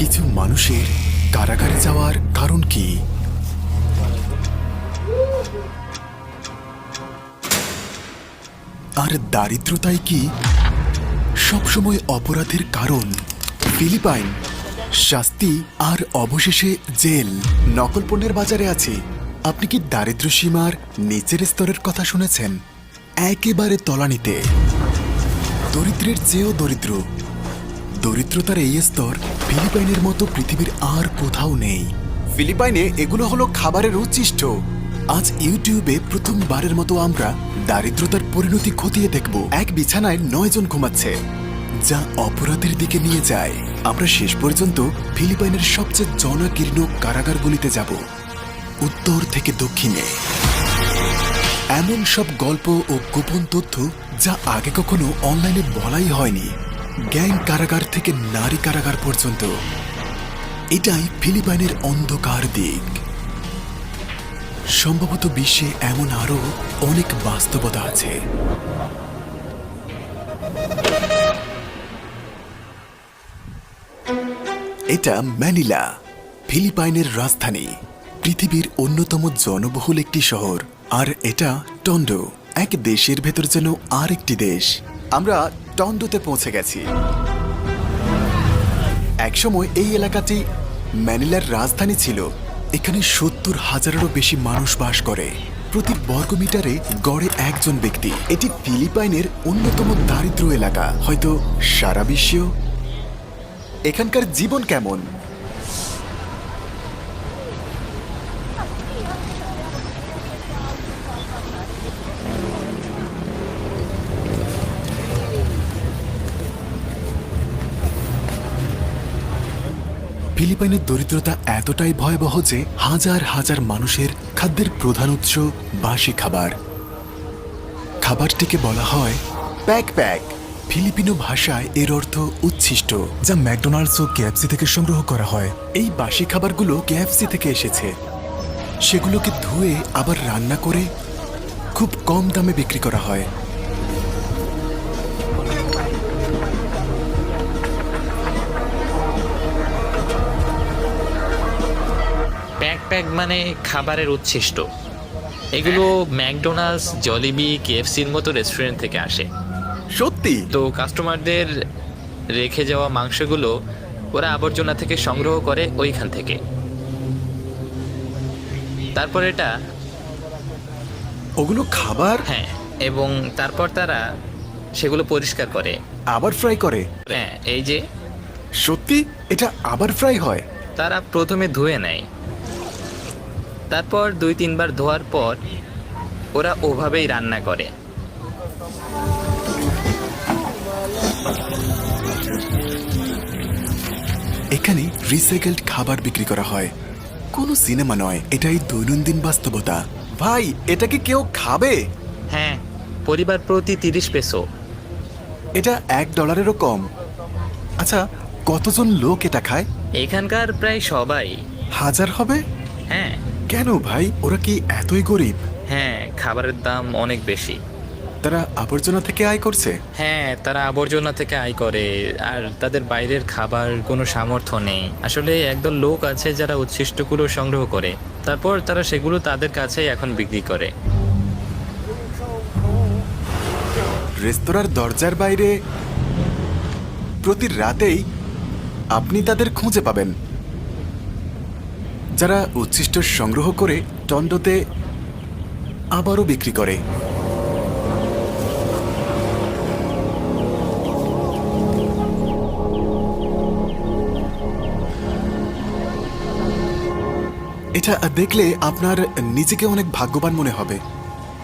কিছু মানুষের কারাগারে যাওয়ার কারণ কি? আর দারিদ্রতাই কি সবসময় অপরাধের কারণ? ফিলিপাইন, শাস্তি আর অবশেষে জেল। নকল পণ্যের বাজারে আছে। আপনি কি দারিদ্র্য সীমার নিচের স্তরের কথা শুনেছেন? একেবারে তলানিতে, দরিদ্রের চেয়েও দরিদ্র। দরিদ্রতার এই স্তর ফিলিপাইনের মতো পৃথিবীর আর কোথাও নেই। ফিলিপাইনে এগুলো হলো খাবারের উচ্ছিষ্ট। আজ ইউটিউবে প্রথমবারের মতো আমরা দারিদ্রতার পরিণতি খতিয়ে দেখব। এক বিছানায় 9 জন ঘুমাচ্ছে, যা অপরাধের দিকে নিয়ে যায়। আমরা শেষ পর্যন্ত ফিলিপাইনের সবচেয়ে জনাকীর্ণ কারাগারগুলিতে যাব, উত্তর থেকে দক্ষিণে। এমন সব গল্প ও গোপন তথ্য যা আগে কখনো অনলাইনে বলাই হয়নি। গ্যাং কারাগার থেকে নারী কারাগার পর্যন্ত, এটাই ফিলিপাইনের অন্ধকার দিক। সম্ভবত বিশ্বে এমন আরো অনেক বাস্তবতা আছে। এটা ম্যানিলা, ফিলিপাইনের রাজধানী, পৃথিবীর অন্যতম জনবহুল একটি শহর। আর এটা টন্ডো, এক দেশের ভেতর যেন আরেকটি দেশ। আমরা টন্ডোতে পৌঁছে গেছি। একসময় এই এলাকাটি ম্যানিলার রাজধানী ছিল। এখানে 70,000-এরও বেশি মানুষ বাস করে, প্রতি বর্গমিটারে গড়ে একজন ব্যক্তি। এটি ফিলিপাইনের অন্যতম দারিদ্র এলাকা, হয়তো সারা বিশ্বেও। এখানকার জীবন কেমন? ফিলিপাইনের দরিদ্রতা এতটাই ভয়াবহ যে হাজার হাজার মানুষের খাদ্যের প্রধান উৎস বাসি খাবার। খাবারটিকে বলা হয় প্যাক প্যাক। ফিলিপিনো ভাষায় এর অর্থ উচ্ছিষ্ট, যা ম্যাকডোনাল্ডস ও কেএফসি থেকে সংগ্রহ করা হয়। এই বাসি খাবারগুলো কেএফসি থেকে এসেছে। সেগুলোকে ধুয়ে আবার রান্না করে খুব কম দামে বিক্রি করা হয়। প্যাক মানে খাবারের উচ্ছিষ্ট। এগুলো ম্যাকডোনাল্ডস, জলিবি, কেএফসির মতো রেস্টুরেন্ট থেকে আসে। সত্যি? তো কাস্টমারদের রেখে যাওয়া মাংসগুলো ওরা আবর্জনা থেকে সংগ্রহ করে ওইখান থেকে। তারপর এটা ওগুলো খাবার? হ্যাঁ, এবং তারপর তারা সেগুলো পরিষ্কার করে, আবার ফ্রাই করে? হ্যাঁ, এই যে সত্যি এটা আবার ফ্রাই হয়? তারা প্রথমে ধুয়ে নেয়, তারপর 2-3 বার ধোয়ার পর ওরা ওভাবেই রান্না করে। এখানে রিসাইকেলড খাবার বিক্রি করা হয়, কোনো সিনেমা নয়, এটাই দৈনন্দিন বাস্তবতা। ভাই, এটা কি কেউ খাবে? হ্যাঁ, পরিবার প্রতি 30 পেসো। এটা $1-এরও কম। আচ্ছা, কতজন লোক এটা খায়? এখানকার প্রায় সবাই। 1000 হবে? হ্যাঁ কেন ভাই, ওরা কি এতই গরিব? হ্যাঁ, খাবারের দাম অনেক বেশি। তারা আবর্জনা থেকে আয় করছে? হ্যাঁ, তারা আবর্জনা থেকে আয় করে, আর তাদের বাইরের খাবার কোনো সামর্থ্য নেই। আসলে একদল লোক আছে যারা উচ্ছিষ্টগুলো সংগ্রহ করে, তারপর তারা সেগুলো তাদের কাছেই এখন বিক্রি করে। রেস্তোরাঁর দরজার বাইরে প্রতি রাতেই আপনি তাদের খুঁজে পাবেন, যারা উচ্ছিষ্ট সংগ্রহ করে টন্ডোতে আবারও বিক্রি করে। এটা দেখলে আপনার নিজেকে অনেক ভাগ্যবান মনে হবে।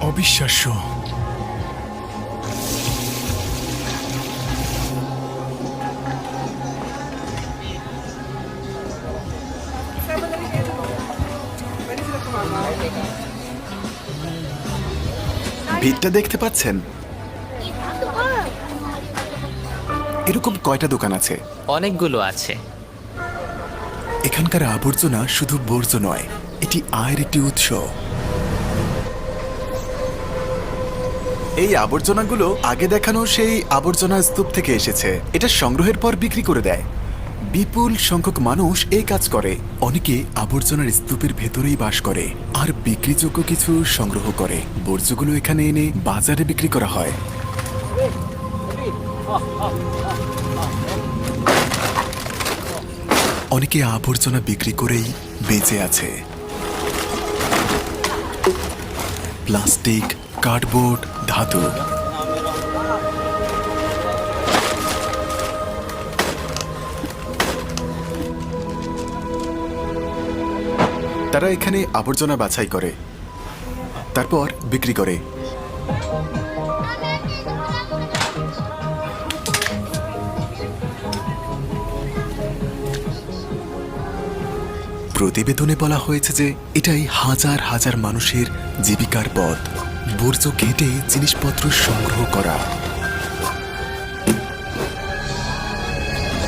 অবিশ্বাস্য। ভিড়টা দেখতে পাচ্ছেন? এরকম কয়টা দোকান আছে? অনেকগুলো আছে। এখানকার আবর্জনা শুধু বর্জ্য নয়, এটি আয়ের একটি উৎস। এই আবর্জনাগুলো আগে দেখানো সেই আবর্জনা স্তূপ থেকে এসেছে। এটা সংগ্রহের পর বিক্রি করে দেয়। বিপুল সংখ্যক মানুষ এই কাজ করে। অনেকে আবর্জনার স্তূপের ভেতরেই বাস করে আর বিক্রিযোগ্য কিছু সংগ্রহ করে। বর্জ্যগুলো এখানে এনে বাজারে বিক্রি করা হয়। অনেকে আবর্জনা বিক্রি করেই বেঁচে আছে। প্লাস্টিক, কার্ডবোর্ড, ধাতু। তারা এখানে আবর্জনা বাছাই করে, তারপর বিক্রি করে। প্রতিবেদনে বলা হয়েছে যে এটাই হাজার হাজার মানুষের জীবিকার পথ, বর্জ্য ঘেঁটে জিনিসপত্র সংগ্রহ করা।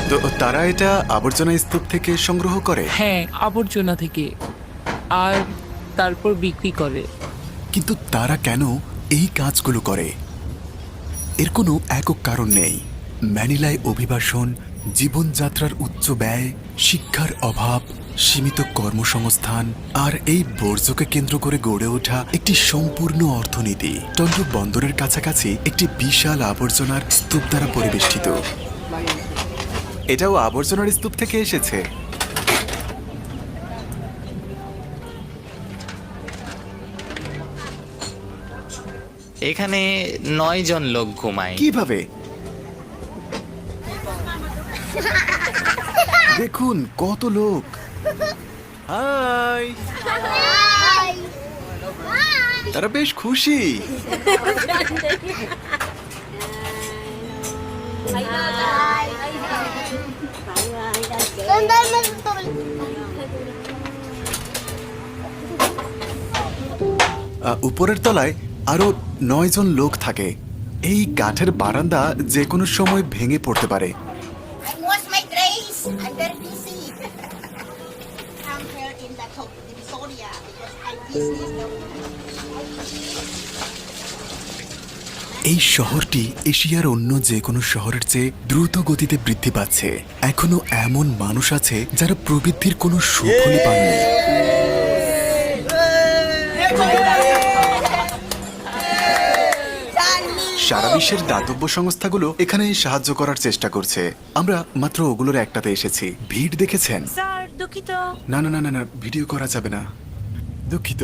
তো তারা এটা আবর্জনা স্তূপ থেকে সংগ্রহ করে? হ্যাঁ, আবর্জনা থেকে, আর তারপর বিক্রি করে। কিন্তু তারা কেন এই কাজগুলো করে? এর কোনো একক কারণ নেই। ম্যানিলায় অভিবাসন, জীবনযাত্রার উচ্চ ব্যয়, শিক্ষার অভাব, সীমিত কর্মসংস্থান আর এই বর্জ্যকে কেন্দ্র করে গড়ে ওঠা একটি সম্পূর্ণ অর্থনীতি। টন্ডু বন্দরের কাছাকাছি একটি বিশাল আবর্জনার স্তূপ দ্বারা পরিবেষ্টিত। এটাও আবর্জনার স্তূপ থেকে এসেছে। এখানে 9 জন লোক ঘুমায়। কিভাবে? দেখুন কত লোক। হাই, তারা বেশ খুশি। উপরের তলায় আরো 9 জন লোক থাকে। এই কাঠের বারান্দা যে কোনো সময় ভেঙে পড়তে পারে। I wash my trays. I'm very busy. Come here in the top in Soria because I'm busy. এই শহরটি এশিয়ার অন্য যে কোনো শহরের চেয়ে দ্রুত গতিতে বৃদ্ধি পাচ্ছে। এখনো এমন মানুষ আছে যারা প্রবৃদ্ধির কোনো সুফলই পাননি। সারা বিশ্বের দাতব্য সংস্থাগুলো এখানে সাহায্য করার চেষ্টা করছে। আমরা মাত্র ওগুলোর একটাতে এসেছি। ভিড় দেখেছেন? স্যার দুঃখিত। না না না না না, ভিডিও করা যাবে না, দুঃখিত।